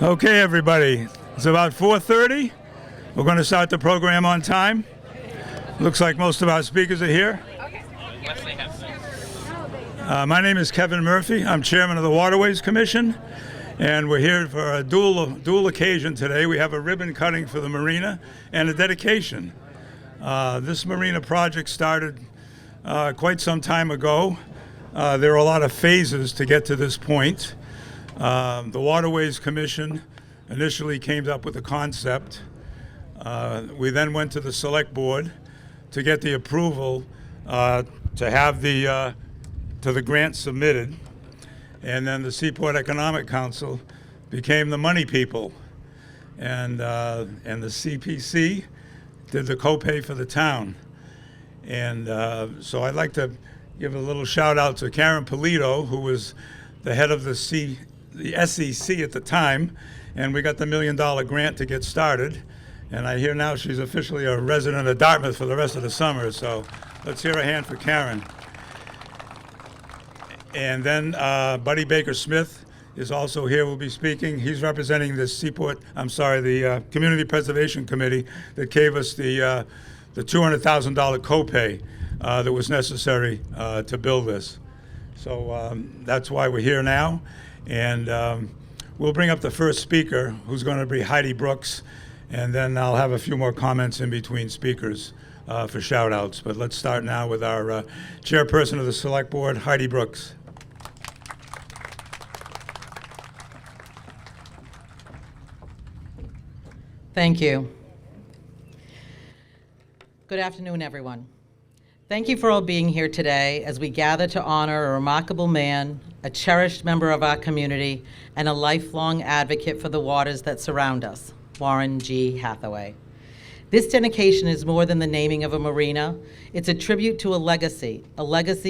Okay, everybody. It's about 4:30. We're going to start the program on time. Looks like most of our speakers are here. My name is Kevin Murphy. I'm chairman of the Waterways Commission, and we're here for a dual occasion today. We have a ribbon cutting for the Marina and a dedication. This Marina project started quite some time ago. There are a lot of phases to get to this point. The Waterways Commission initially came up with the concept. We then went to the Select Board to get the approval to have the grant submitted, and then the Seaport Economic Council became the money people, and the CPC did the copay for the town. And so I'd like to give a little shout out to Karen Polito, who was the head of the SEC at the time, and we got the $1 million grant to get started. And I hear now she's officially a resident of Dartmouth for the rest of the summer, so let's hear a hand for Karen. And then Buddy Baker-Smith is also here, will be speaking. He's representing the Community Preservation Committee that gave us the $200,000 copay that was necessary to build this. So that's why we're here now. And we'll bring up the first speaker, who's going to be Heidi Brooks, and then I'll have a few more comments in between speakers for shout outs. But let's start now with our chairperson of the Select Board, Heidi Brooks. Thank you. Good afternoon, everyone. Thank you for all being here today as we gather to honor a remarkable man, a cherished member of our community, and a lifelong advocate for the waters that surround us, Warren G. Hathaway. This dedication is more than the naming of a marina. It's a tribute to a legacy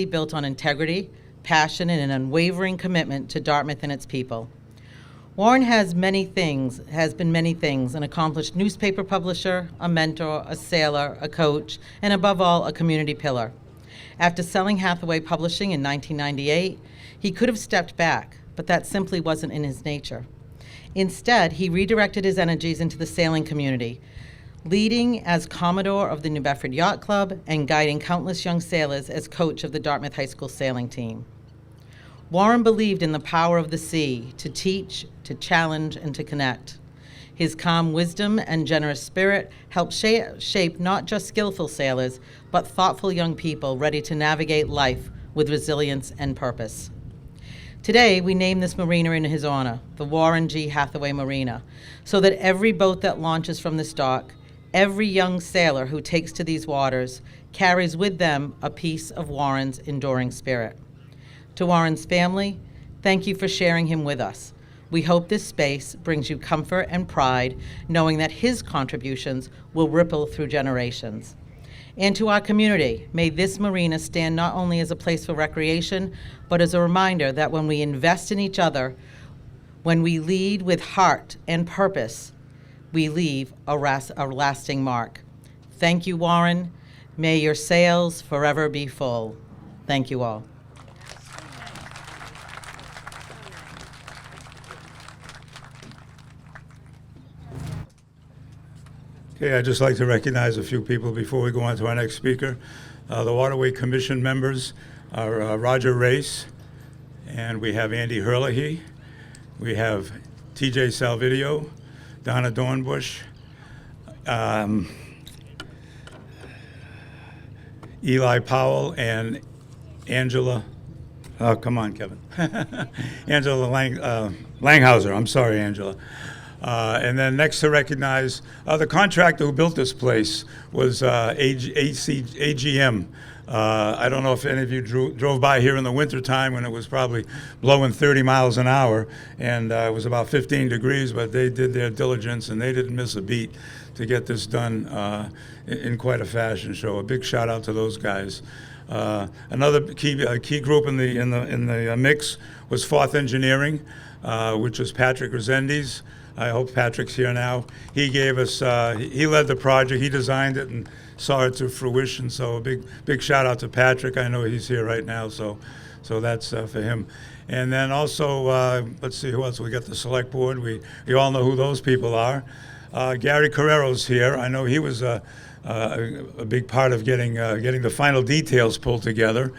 built on integrity, passion, and an unwavering commitment to Dartmouth and its people. Warren has been many things, an accomplished newspaper publisher, a mentor, a sailor, a coach, and above all, a community pillar. After selling Hathaway Publishing in 1998, he could have stepped back, but that simply wasn't in his nature. Instead, he redirected his energies into the sailing community, leading as Commodore of the New Bedford Yacht Club and guiding countless young sailors as coach of the Dartmouth High School sailing team. Warren believed in the power of the sea to teach, to challenge, and to connect. His calm wisdom and generous spirit helped shape not just skillful sailors, but thoughtful young people ready to navigate life with resilience and purpose. Today, we name this marina in his honor, the Warren G. Hathaway Marina, so that every boat that launches from this dock, every young sailor who takes to these waters, carries with them a piece of Warren's enduring spirit. To Warren's family, thank you for sharing him with us. We hope this space brings you comfort and pride, knowing that his contributions will ripple through generations. And to our community, may this marina stand not only as a place for recreation, but as a reminder that when we invest in each other, when we lead with heart and purpose, we leave a lasting mark. Thank you, Warren. May your sails forever be full. Thank you all. Okay, I'd just like to recognize a few people before we go on to our next speaker. The Waterway Commission members are Roger Race, and we have Andy Herlihy. We have TJ Salvidio, Donna Dornbush, Eli Powell, and Angela. Oh, come on, Kevin. Angela Langhauser. I'm sorry, Angela. And then next to recognize the contractor who built this place was AGM. I don't know if any of you drove by here in the wintertime when it was probably blowing 30 miles an hour, and it was about 15 degrees, but they did their diligence and they didn't miss a beat to get this done in quite a fashion. So a big shout out to those guys. Another key group in the mix was Forth Engineering, which was Patrick Resendiz, I hope Patrick's here now. He gave us, he led the project, he designed it and saw it to fruition, so a big shout out to Patrick. I know he's here right now, so that's for him. And then also, let's see who else. We got the select board. We all know who those people are. Gary Carrero's here. I know he was a big part of getting the final details pulled together.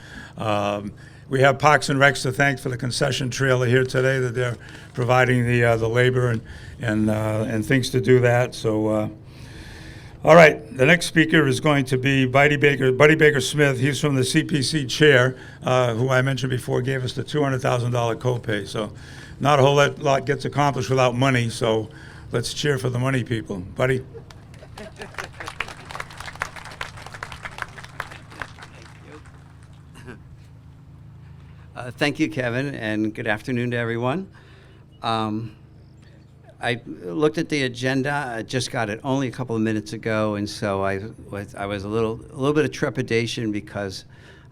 We have Parks and Recs to thank for the concession trailer here today, that they're providing the labor and things to do that. So, all right, the next speaker is going to be Buddy Baker Smith. He's from the CPC chair, who I mentioned before gave us the $200,000 copay. So, not a whole lot gets accomplished without money. So, let's cheer for the money people, Buddy. Thank you, Kevin, and good afternoon to everyone. I looked at the agenda. I just got it only a couple of minutes ago, and so I was a little bit of trepidation because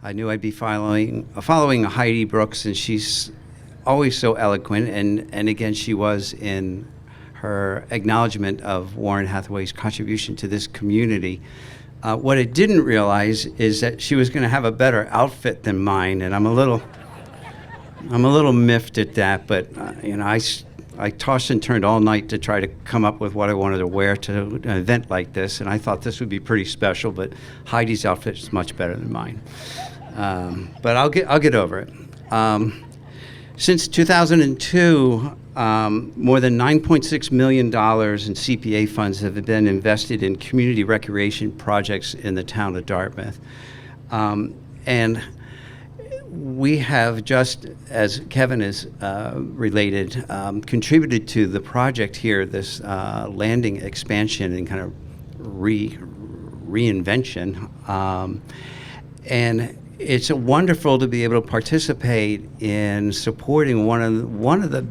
I knew I'd be following Heidi Brooks, and she's always so eloquent, and again, she was in her acknowledgement of Warren Hathaway's contribution to this community. What I didn't realize is that she was going to have a better outfit than mine, and I'm a little miffed at that, but I tossed and turned all night to try to come up with what I wanted to wear to an event like this, and I thought this would be pretty special, but Heidi's outfit is much better than mine. But I'll get over it. Since 2002, more than $9.6 million in CPA funds have been invested in community recreation projects in the town of Dartmouth. And we have, just as Kevin has related, contributed to the project here, this landing expansion and kind of reinvention. And it's wonderful to be able to participate in supporting one of the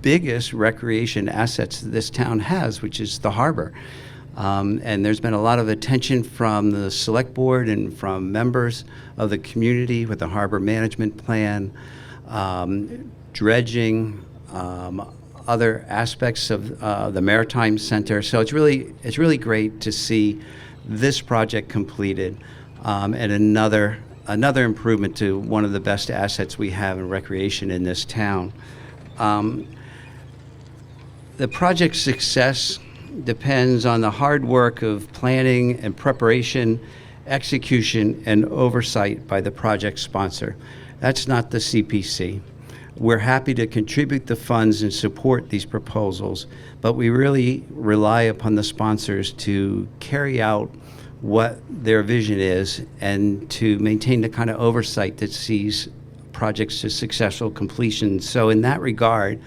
biggest recreation assets this town has, which is the harbor. And there's been a lot of attention from the select board and from members of the community with the harbor management plan, dredging, other aspects of the Maritime Center. So it's really great to see this project completed, and another improvement to one of the best assets we have in recreation in this town. The project's success depends on the hard work of planning and preparation, execution, and oversight by the project sponsor. That's not the CPC. We're happy to contribute the funds and support these proposals, but we really rely upon the sponsors to carry out what their vision is and to maintain the kind of oversight that sees projects to successful completion. So in that regard,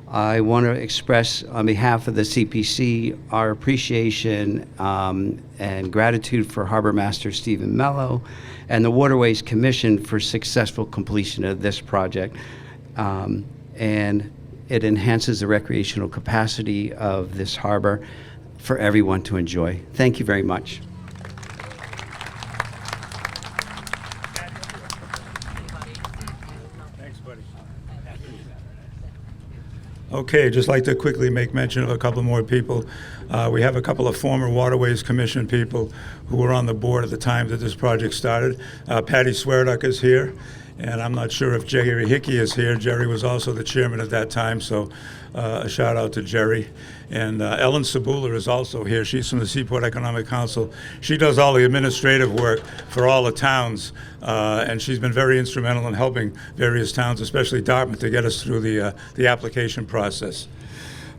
I want to express on behalf of the CPC our appreciation and gratitude for Harbor Master Stephen Mello and the Waterways Commission for successful completion of this project. And it enhances the recreational capacity of this harbor for everyone to enjoy. Thank you very much. Okay, just like to quickly make mention of a couple more people. We have a couple of former Waterways Commission people who were on the board at the time that this project started. Patty Swearduck is here, and I'm not sure if Jerry Hickey is here. Jerry was also the chairman at that time, so a shout out to Jerry. And Ellen Sabula is also here. She's from the Seaport Economic Council. She does all the administrative work for all the towns, and she's been very instrumental in helping various towns, especially Dartmouth, to get us through the application process.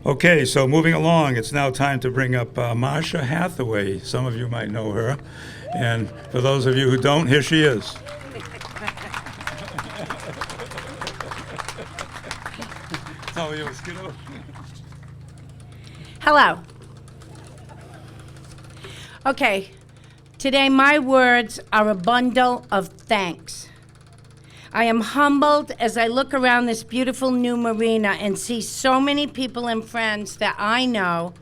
Okay, so moving along, it's now time to bring up Marcia Hathaway. Some of you might know her, and for those of you who don't, here she is. How are you, Skiddo? Hello. Okay, today my words are a bundle of thanks. I am humbled as I look around this beautiful new marina and see so many people and friends that I know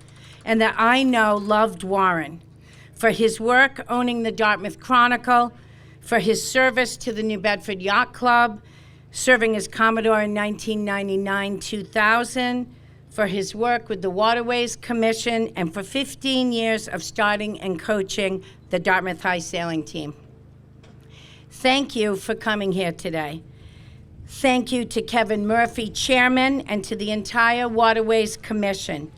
and that I know loved Warren for his work owning the Dartmouth Chronicle, for his service to the New Bedford Yacht Club, serving as Commodore in 1999-2000, for his work with the Waterways Commission, and for 15 years of starting and coaching the Dartmouth High Sailing Team. Thank you for coming here today. Thank you to Kevin Murphy, Chairman, and to the entire Waterways Commission.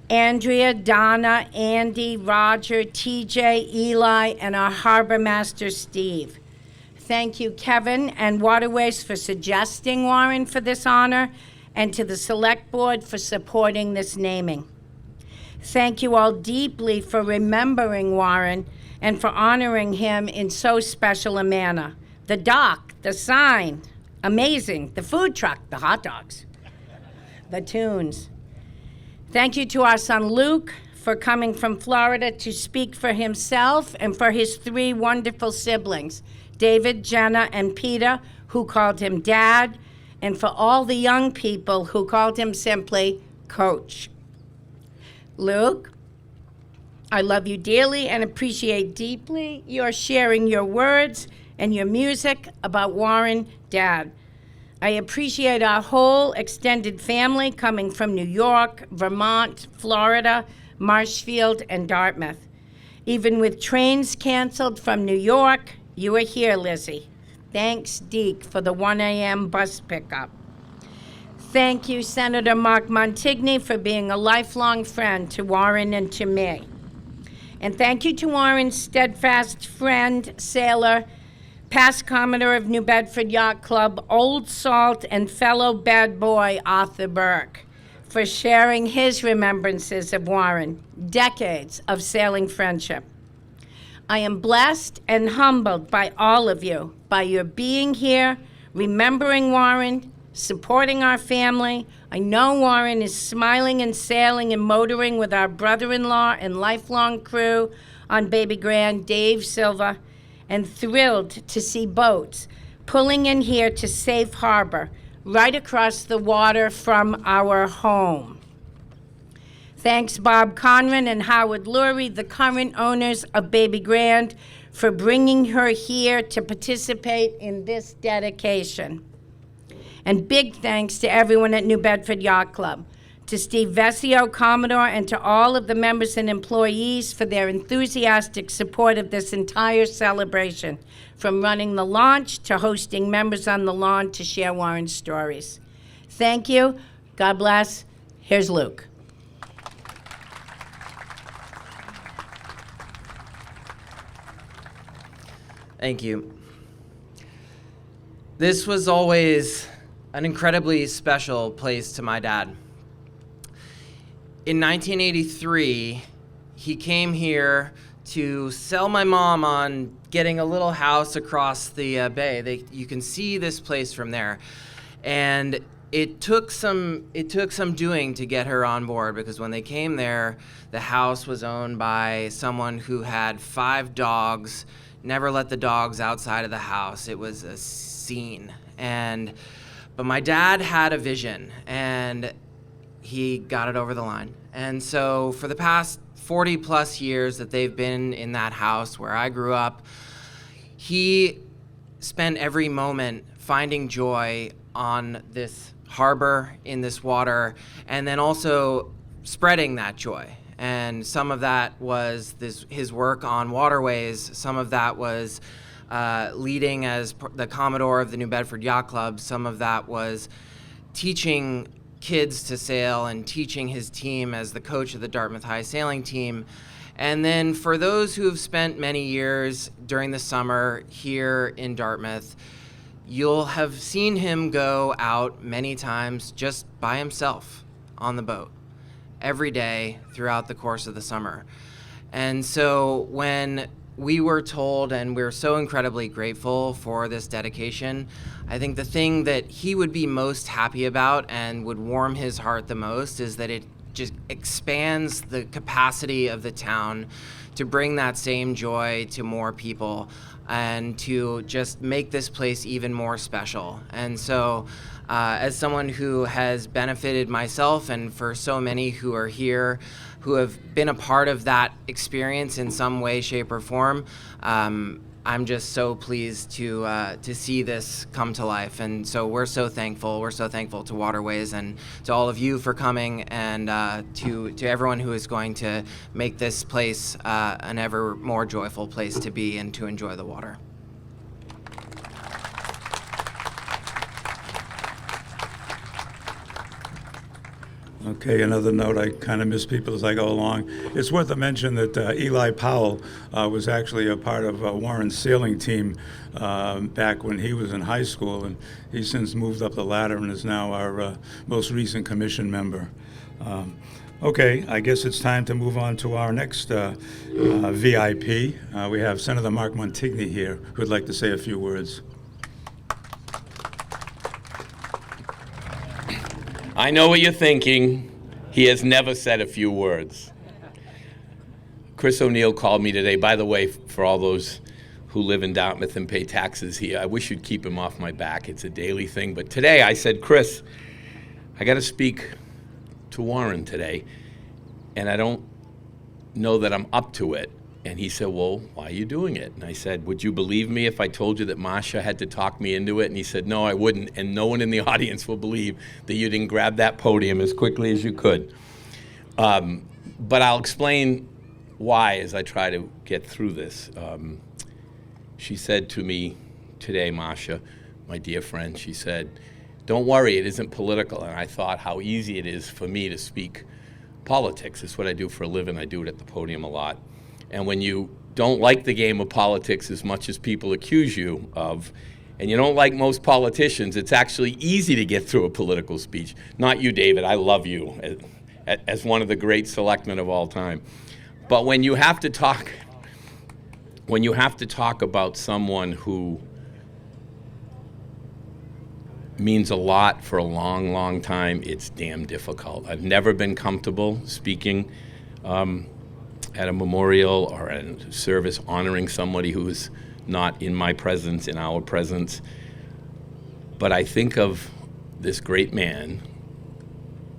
Andrea, Donna, Andy, Roger, TJ, Eli, and our Harbor Master, Steve. Thank you, Kevin and Waterways, for suggesting Warren for this honor, and to the Select Board for supporting this naming. Thank you all deeply for remembering Warren and for honoring him in so special a manner. The dock, the sign, amazing. The food truck, the hot dogs, the tunes. Thank you to our son Luke for coming from Florida to speak for himself and for his 3 wonderful siblings, David, Jenna, and Peter, who called him Dad, and for all the young people who called him simply Coach. Luke, I love you dearly and appreciate deeply your sharing your words and your music about Warren, Dad. I appreciate our whole extended family coming from New York, Vermont, Florida, Marshfield, and Dartmouth. Even with trains canceled from New York, you are here, Lizzie. Thanks, Deke, for the 1 a.m. bus pickup. Thank you, Senator Mark Montigny, for being a lifelong friend to Warren and to me. And thank you to Warren's steadfast friend, sailor, past Commodore of New Bedford Yacht Club, Old Salt, and fellow bad boy Arthur Burke, for sharing his remembrances of Warren, decades of sailing friendship. I am blessed and humbled by all of you, by your being here, remembering Warren, supporting our family. I know Warren is smiling and sailing and motoring with our brother-in-law and lifelong crew on Baby Grand, Dave Silva, and thrilled to see boats pulling in here to Safe Harbor, right across the water from our home. Thanks Bob Conran and Howard Lurie, the current owners of Baby Grand, for bringing her here to participate in this dedication. And big thanks to everyone at New Bedford Yacht Club, to Steve Vesio, Commodore, and to all of the members and employees for their enthusiastic support of this entire celebration, from running the launch to hosting members on the lawn to share Warren's stories. Thank you. God bless. Here's Luke. Thank you. This was always an incredibly special place to my dad. In 1983, he came here to sell my mom on getting a little house across the bay. You can see this place from there. And it took some doing to get her on board, because when they came there, the house was owned by someone who had 5 dogs, never let the dogs outside of the house. It was a scene. But my dad had a vision, and he got it over the line. And so for the past 40 plus years that they've been in that house where I grew up, he spent every moment finding joy on this harbor, in this water, and then also spreading that joy. And some of that was his work on waterways. Some of that was leading as the Commodore of the New Bedford Yacht Club. Some of that was teaching kids to sail and teaching his team as the coach of the Dartmouth High Sailing Team. And then for those who have spent many years during the summer here in Dartmouth, you'll have seen him go out many times just by himself on the boat every day throughout the course of the summer. And so when we were told, and we're so incredibly grateful for this dedication, I think the thing that he would be most happy about and would warm his heart the most is that it just expands the capacity of the town to bring that same joy to more people and to just make this place even more special. And so as someone who has benefited myself, and for so many who are here who have been a part of that experience in some way, shape, or form, I'm just so pleased to see this come to life, and so we're so thankful. We're so thankful to Waterways and to all of you for coming, and to everyone who is going to make this place an ever more joyful place to be and to enjoy the water. Okay, another note, I kind of miss people as I go along. It's worth a mention that Eli Powell was actually a part of Warren's sailing team back when he was in high school, and he's since moved up the ladder and is now our most recent commission member. Okay, I guess it's time to move on to our next VIP. We have Senator Mark Montigny here, who would like to say a few words. I know what you're thinking. He has never said a few words. Chris O'Neill called me today. By the way, for all those who live in Dartmouth and pay taxes here, I wish you'd keep him off my back. It's a daily thing. But today I said, Chris, I got to speak to Warren today, and I don't know that I'm up to it. And he said, well, why are you doing it? And I said, would you believe me if I told you that Masha had to talk me into it? And he said, no, I wouldn't. And no one in the audience will believe that you didn't grab that podium as quickly as you could. But I'll explain why as I try to get through this. She said to me today, Masha, my dear friend, she said, don't worry, it isn't political. And I thought how easy it is for me to speak politics. It's what I do for a living. I do it at the podium a lot. And when you don't like the game of politics as much as people accuse you of, and you don't like most politicians, it's actually easy to get through a political speech. Not you, David. I love you as one of the great selectmen of all time. But when you have to talk about someone who means a lot for a long, long time, it's damn difficult. I've never been comfortable speaking at a memorial or a service honoring somebody who is not in my presence, in our presence. But I think of this great man,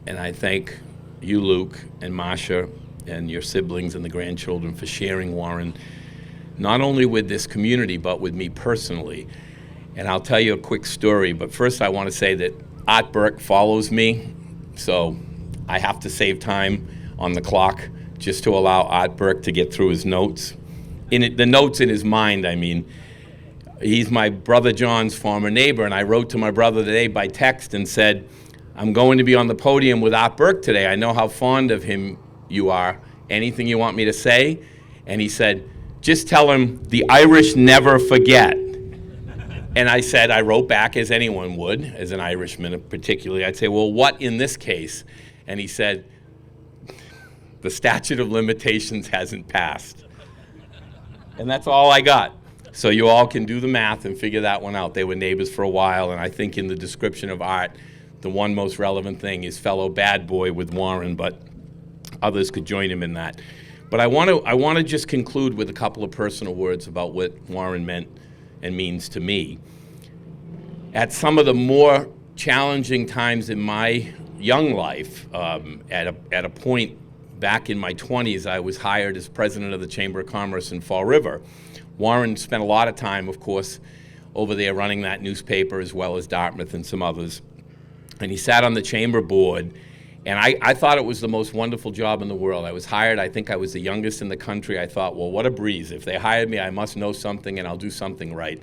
and I thank you, Luke, and Masha, and your siblings and the grandchildren for sharing Warren, not only with this community, but with me personally. And I'll tell you a quick story, but first I want to say that Art Burke follows me, so I have to save time on the clock just to allow Art Burke to get through his notes. The notes in his mind, I mean. He's my brother John's former neighbor, and I wrote to my brother today by text and said, I'm going to be on the podium with Art Burke today. I know how fond of him you are. Anything you want me to say? And he said, just tell him the Irish never forget. And I said, I wrote back as anyone would, as an Irishman particularly. I'd say, well, what in this case? And he said, the statute of limitations hasn't passed. And that's all I got. So you all can do the math and figure that one out. They were neighbors for a while, and I think in the description of Art, the one most relevant thing is fellow bad boy with Warren, but others could join him in that. But I want to just conclude with a couple of personal words about what Warren meant and means to me. At some of the more challenging times in my young life, at a point back in my 20s, I was hired as president of the Chamber of Commerce in Fall River. Warren spent a lot of time, of course, over there running that newspaper, as well as Dartmouth and some others. And he sat on the chamber board, and I thought it was the most wonderful job in the world. I was hired, I think I was the youngest in the country. I thought, well, what a breeze. If they hired me, I must know something and I'll do something right.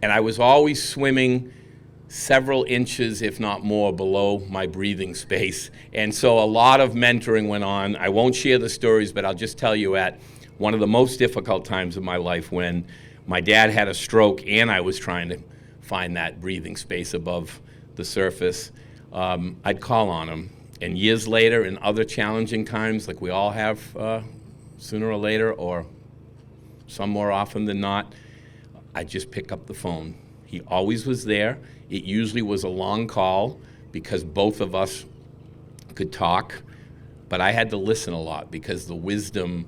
And I was always swimming several inches, if not more, below my breathing space. And so a lot of mentoring went on. I won't share the stories, but I'll just tell you at one of the most difficult times of my life when my dad had a stroke and I was trying to find that breathing space above the surface, I'd call on him. And years later, in other challenging times, like we all have sooner or later, or some more often than not, I'd just pick up the phone. He always was there. It usually was a long call because both of us could talk, but I had to listen a lot because the wisdom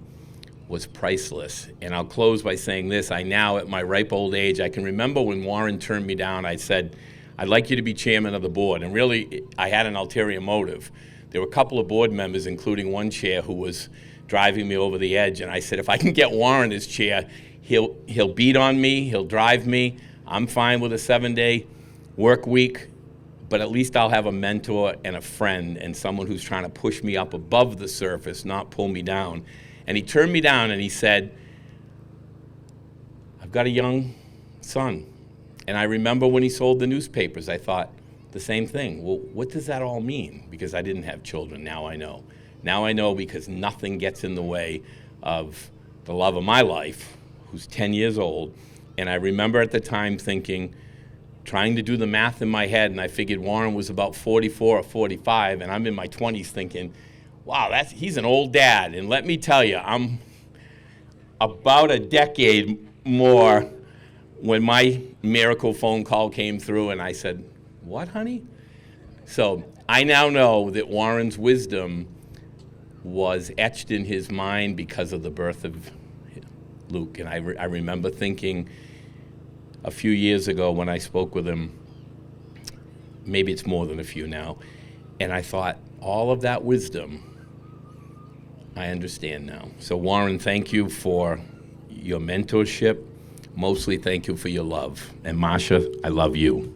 was priceless. And I'll close by saying this. I now, at my ripe old age, I can remember when Warren turned me down, I said, I'd like you to be chairman of the board. And really, I had an ulterior motive. There were a couple of board members, including one chair, who was driving me over the edge. And I said, if I can get Warren his chair, he'll beat on me, he'll drive me. I'm fine with a 7-day work week, but at least I'll have a mentor and a friend and someone who's trying to push me up above the surface, not pull me down. And he turned me down and he said, I've got a young son. And I remember when he sold the newspapers, I thought the same thing. Well, what does that all mean? Because I didn't have children. Now I know. Now I know, because nothing gets in the way of the love of my life, who's 10 years old. And I remember at the time thinking, trying to do the math in my head, and I figured Warren was about 44 or 45, and I'm in my 20s thinking, wow, he's an old dad. And let me tell you, I'm about a decade more when my miracle phone call came through, and I said, what, honey? So I now know that Warren's wisdom was etched in his mind because of the birth of Luke. And I remember thinking a few years ago when I spoke with him, maybe it's more than a few now, and I thought, all of that wisdom, I understand now. So Warren, thank you for your mentorship. Mostly thank you for your love. And Masha, I love you.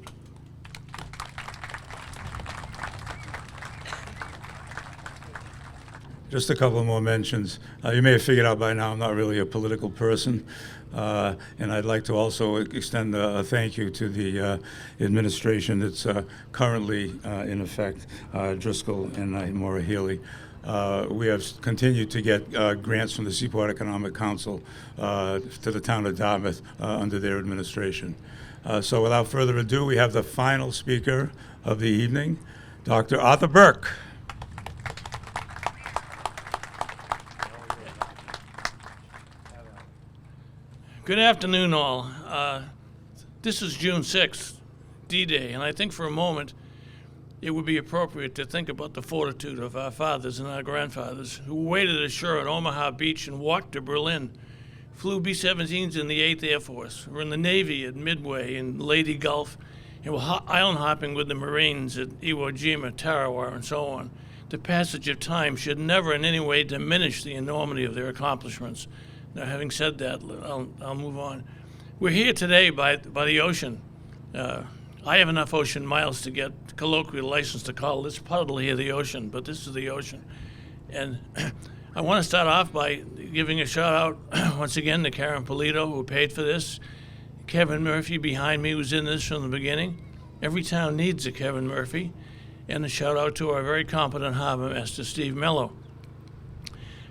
Just a couple more mentions. You may have figured out by now I'm not really a political person. And I'd like to also extend a thank you to the administration that's currently in effect, Driscoll and Maura Healy. We have continued to get grants from the Seaport Economic Council to the town of Dartmouth under their administration. So without further ado, we have the final speaker of the evening, Dr. Arthur Burke. Good afternoon, all. This is June 6th, D-Day, and I think for a moment it would be appropriate to think about the fortitude of our fathers and our grandfathers who waited ashore at Omaha Beach and walked to Berlin, flew B-17s in the 8th Air Force, were in the Navy at Midway and Leyte Gulf, and were island hopping with the Marines at Iwo Jima, Tarawa, and so on. The passage of time should never in any way diminish the enormity of their accomplishments. Now, having said that, I'll move on. We're here today by the ocean. I have enough ocean miles to get colloquial license to call this puddle here the ocean, but this is the ocean. And I want to start off by giving a shout out once again to Karen Polito, who paid for this. Kevin Murphy behind me was in this from the beginning. Every town needs a Kevin Murphy. And a shout out to our very competent harbor master, Steve Mello.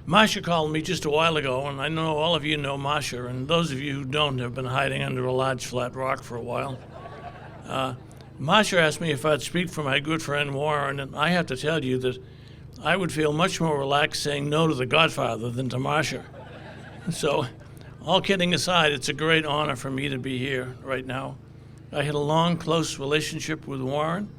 Masha called me just a while ago, and I know all of you know Masha, and those of you who don't have been hiding under a large flat rock for a while. Masha asked me if I'd speak for my good friend Warren, and I have to tell you that I would feel much more relaxed saying no to the Godfather than to Masha. So, all kidding aside, it's a great honor for me to be here right now. I had a long, close relationship with Warren.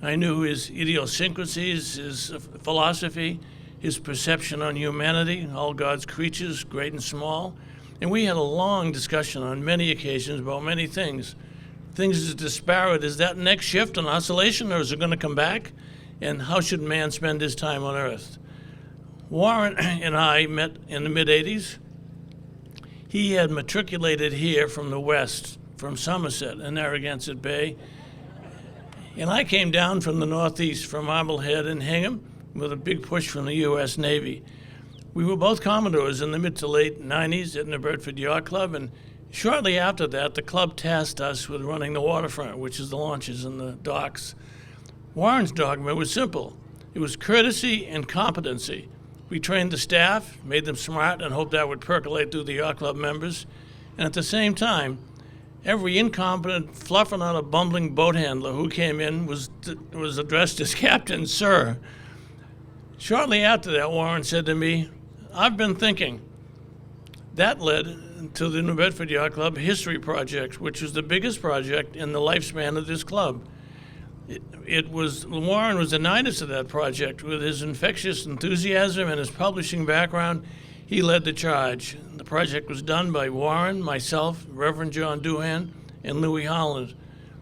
I knew his idiosyncrasies, his philosophy, his perception on humanity, all God's creatures, great and small. And we had a long discussion on many occasions about many things. Things as disparate as that next shift on oscillation, or is it going to come back? And how should man spend his time on Earth? Warren and I met in the mid-'80s. He had matriculated here from the West, from Somerset and Narragansett Bay. And I came down from the Northeast, from Marblehead and Hingham, with a big push from the U.S. Navy. We were both Commodores in the mid to late 90s at the Bedford Yacht Club, and shortly after that, the club tasked us with running the waterfront, which is the launches and the docks. Warren's dogma was simple. It was courtesy and competency. We trained the staff, made them smart, and hoped that would percolate through the yacht club members. And at the same time, every incompetent, fluffing on a bumbling boat handler who came in was addressed as Captain Sir. Shortly after that, Warren said to me, I've been thinking. That led to the New Bedford Yacht Club History Project, which was the biggest project in the lifespan of this club. Warren was the nidus of that project. With his infectious enthusiasm and his publishing background, he led the charge. The project was done by Warren, myself, Reverend John Doohan, and Louis Holland.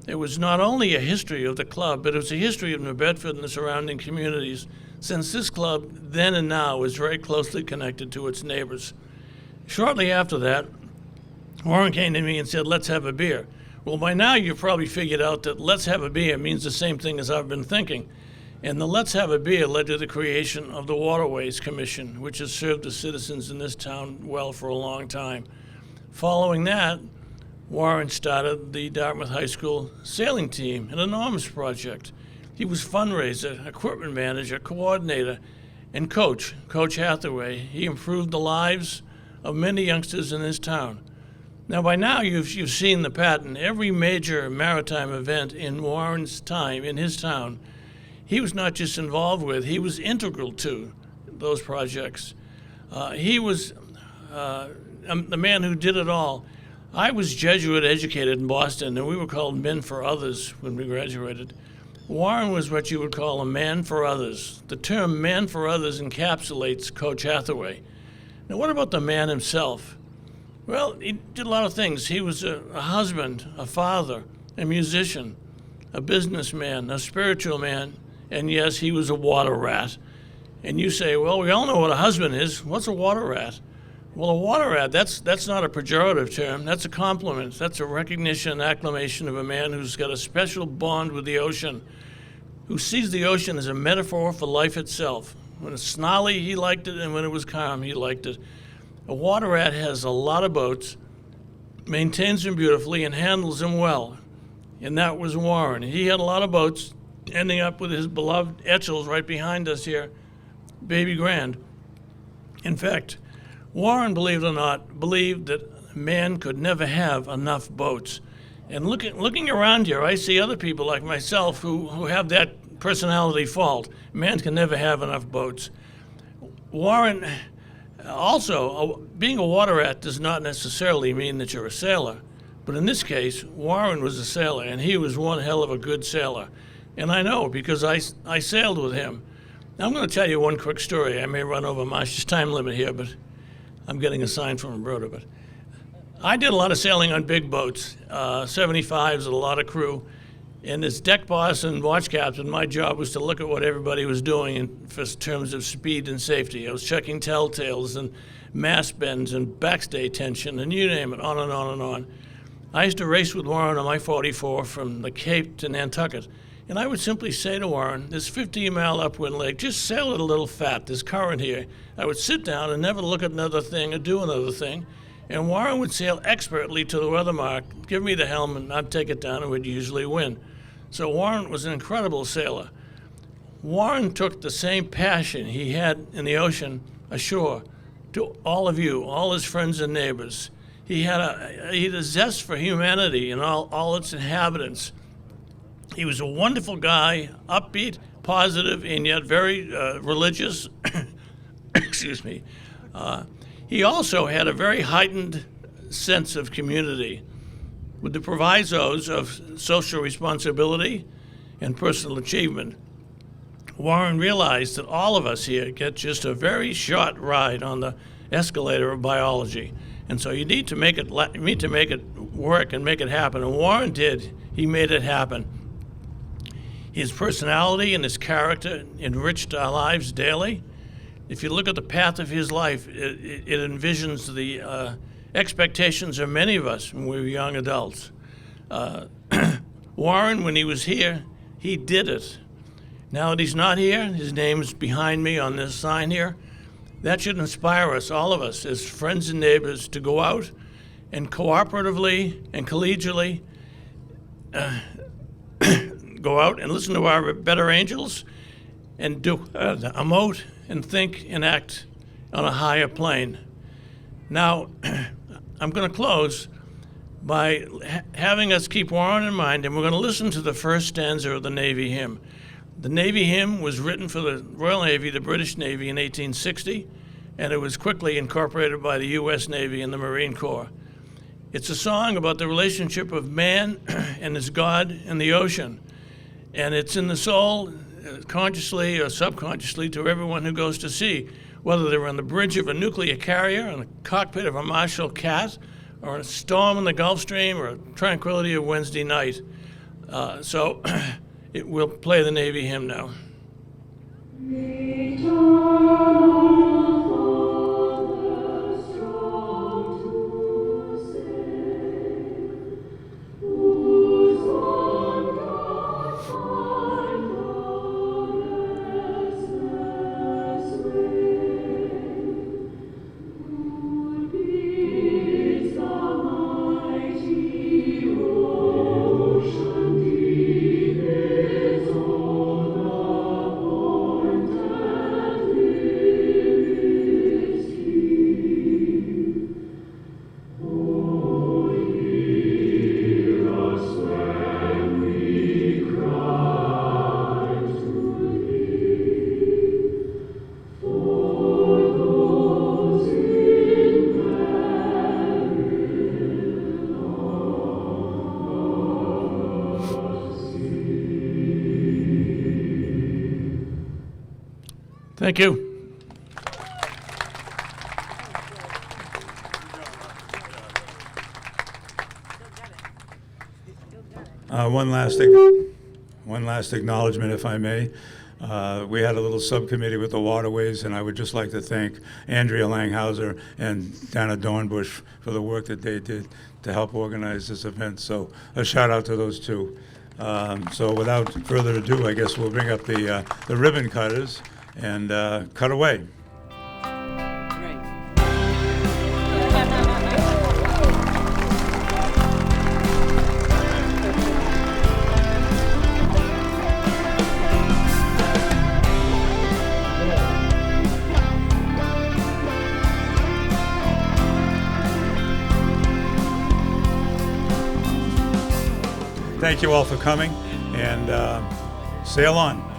It was not only a history of the club, but it was a history of New Bedford and the surrounding communities. since this club then and now is very closely connected to its neighbors. Shortly after that, Warren came to me and said, let's have a beer. Well, by now you've probably figured out that let's have a beer means the same thing as I've been thinking. And the Let's Have a Beer led to the creation of the Waterways Commission, which has served the citizens in this town well for a long time. Following that, Warren started the Dartmouth High School sailing team, an enormous project. He was fundraiser, equipment manager, coordinator, and Coach Hathaway. He improved the lives of many youngsters in this town. Now, by now, you've seen the pattern. Every major maritime event in Warren's time, in his town, he was not just involved with, he was integral to those projects. He was the man who did it all. I was Jesuit educated in Boston, and we were called men for others when we graduated. Warren was what you would call a man for others. The term man for others encapsulates Coach Hathaway. Now, what about the man himself? Well, he did a lot of things. He was a husband, a father, a musician, a businessman, a spiritual man, and yes, he was a water rat. And you say, well, we all know what a husband is. What's a water rat? Well, a water rat, that's not a pejorative term. That's a compliment. That's a recognition, acclamation of a man who's got a special bond with the ocean, who sees the ocean as a metaphor for life itself. When it's snarly, he liked it, and when it was calm, he liked it. A water rat has a lot of boats, maintains them beautifully, and handles them well. And that was Warren. He had a lot of boats, ending up with his beloved Etchells right behind us here, Baby Grand. In fact, Warren, believe it or not, believed that man could never have enough boats. And looking around here, I see other people like myself who have that personality fault. Man can never have enough boats. Warren, also, being a water rat does not necessarily mean that you're a sailor. But in this case, Warren was a sailor, and he was one hell of a good sailor. And I know because I sailed with him. Now, I'm going to tell you one quick story. I may run over Marcia's time limit here, but I'm getting a sign from Roberta. But I did a lot of sailing on big boats, 75s with a lot of crew. And as deck boss and watch captain, my job was to look at what everybody was doing in terms of speed and safety. I was checking telltales and mast bends and backstay tension and you name it, on and on and on. I used to race with Warren on my 44 from the Cape to Nantucket. And I would simply say to Warren, this 15-mile upwind leg, just sail it a little fat, there's current here. I would sit down and never look at another thing or do another thing. And Warren would sail expertly to the weather mark, give me the helm, and I'd take it down and would usually win. So Warren was an incredible sailor. Warren took the same passion he had in the ocean ashore to all of you, all his friends and neighbors. He had a zest for humanity and all its inhabitants. He was a wonderful guy, upbeat, positive, and yet very religious. Excuse me. He also had a very heightened sense of community with the provisos of social responsibility and personal achievement. Warren realized that all of us here get just a very short ride on the escalator of biology. And so you need to make it work and make it happen. And Warren did. He made it happen. His personality and his character enriched our lives daily. If you look at the path of his life, it envisions the expectations of many of us when we were young adults. Warren, when he was here, he did it. Now that he's not here, his name's behind me on this sign here. That should inspire us, all of us, as friends and neighbors, to go out and cooperatively and collegially go out and listen to our better angels and do emote and think and act on a higher plane. Now, I'm going to close by having us keep Warren in mind, and we're going to listen to the first stanza of the Navy hymn. The Navy hymn was written for the Royal Navy, the British Navy, in 1860, and it was quickly incorporated by the U.S. Navy and the Marine Corps. It's a song about the relationship of man and his God and the ocean, and it's in the soul, consciously or subconsciously, to everyone who goes to sea, whether they're on the bridge of a nuclear carrier, in the cockpit of a Marshall Cat, or in a storm in the Gulf Stream, or tranquility of Wednesday night. So we'll play the Navy hymn now. Thank you. One last acknowledgement, if I may. We had a little subcommittee with the waterways, and I would just like to thank Andrea Langhauser and Dana Dornbush for the work that they did to help organize this event. So a shout out to those two. So without further ado, I guess we'll bring up the ribbon cutters and cut away. Thank you all for coming, and sail on.